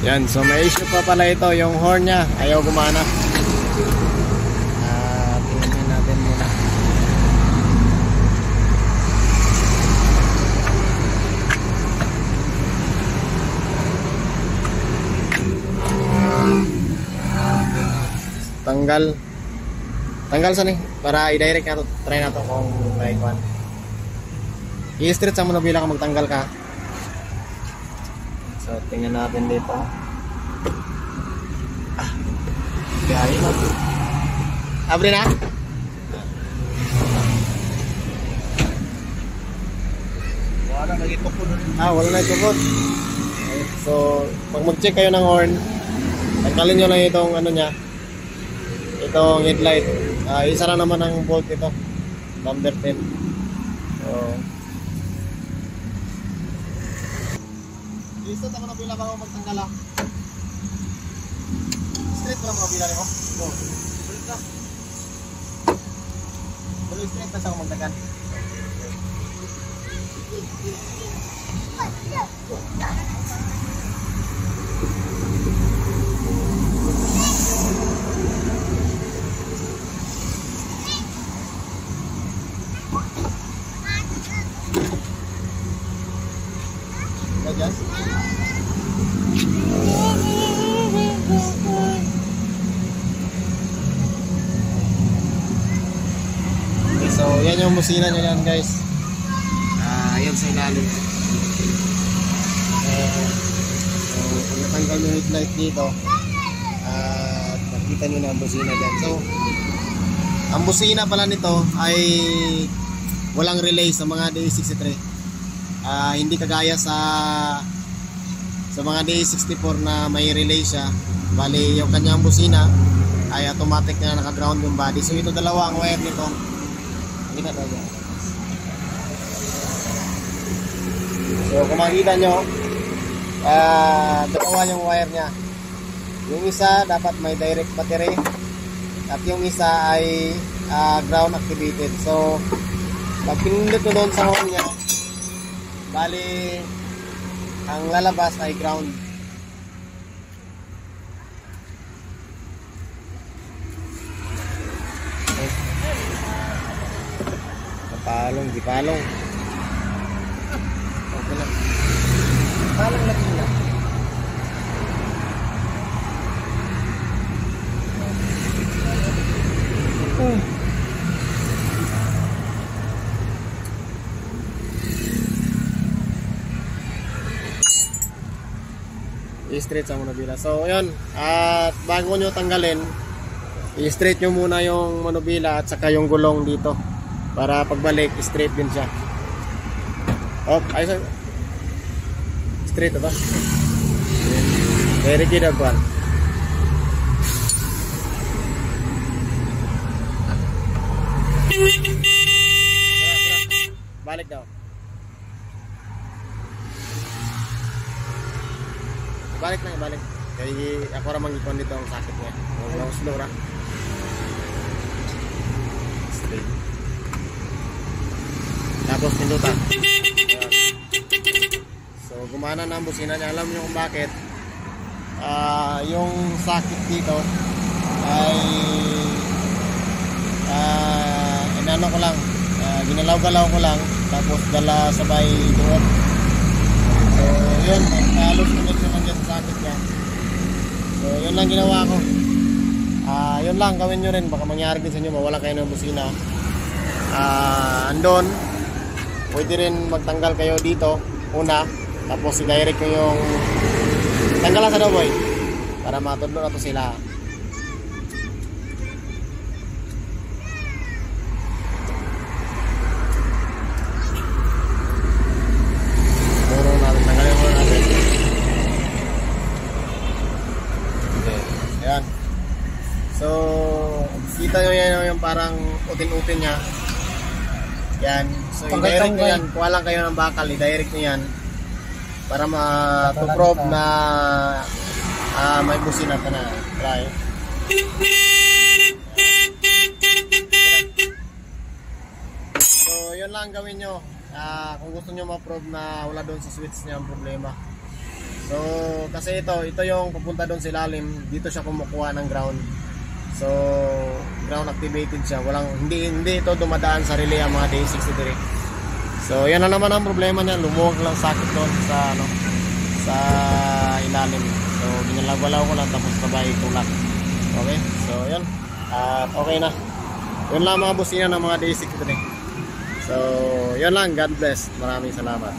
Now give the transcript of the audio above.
Yan, so may issue pa pala ito, yung horn niya ayaw gumana. Tingnan natin muna. Tanggal saan eh, para i-direct na to. Try na to kung may kwan. I-street sa manubila ka magtanggal ka. So tingnan natin dito. Gari na. Abre na? Wala na itukod. Wala na itukod. So pag mag-check kayo ng horn, tanggalin nyo lang itong ano niya, itong headlight. Isa lang naman ang bolt ito, number 10. So listo ako na bila bago magtanggal ah. Straight ko lang mga bila nyo. No. Straight lang. Tuloy straight na siya kung magtanggal. Adjust. Okay, so yan yung musina nyo yan guys. Yan sa ilalim. So kung natanggal yung headlight dito, nakita nyo na ang busina dyan. So ang busina pala nito ay walang relay sa mga DA63. Hindi kagaya sa mga DA64 na may relay siya. Bali yung kanyang busina ay automatic na naka-ground yung body. So ito dalawa ang wire nito. Kita talaga. So kung makikita nyo, dalawa yung wire nya. Yung isa dapat may direct battery at yung isa ay ground activated. So pag pinindot ko doon sa horn nya, bali ang lalabas ay ground. Palong, di palong. Okay lang. Palong lagi na. I-straight sa manubila. So yun, at bago nyo tanggalin, i-straight nyo muna yung manubila at saka yung gulong dito para pagbalik straight din siya. Ayos. Straight ito. Very good one. Balik daw. Balik na, balik. Kaya ako ramang ikon dito ang sakit niya. Huwag slow ra. Straight. Tapos pindutan. So gumana na ang busina niya. Alam niyo kung bakit. Yung sakit dito ay inano ko lang. Ginalaw-galaw ko lang. Tapos dala sabay doon. So yun, halos connection lang dyan sa sakit niya. So yun lang ginawa ko. Yun lang, gawin nyo rin. Baka mangyari din sa inyo, mawala kayo ng busina. Andon, pwede rin magtanggal kayo dito una, tapos i-direct nyo yung tanggalan sa daw boy para matudlo na to sila. So, kita nyo yan yung parang utin-utin nya. Yan. So, i-direct nyo yan. Kuha lang kayo ng bakal, i-direct nyo yan para ma-prove na may busina ka na. Try. So, yun lang gawin nyo. Kung gusto nyo ma-prove na wala doon sa switch niya ang problema. So kasi ito yung pupunta doon sa ilalim, dito siya kumukuha ng ground. So ground activated siya. Hindi ito dumadaan sa relay ang mga D63. So yan na naman ang problema niya, lumuwag lang sakit doon sa ilalim. So ginalaw-galaw ko lang tapos sabay tulak. Okay? So yan. At okay na. Yun lang mga busina ng mga D63. So yun lang, God bless. Maraming salamat.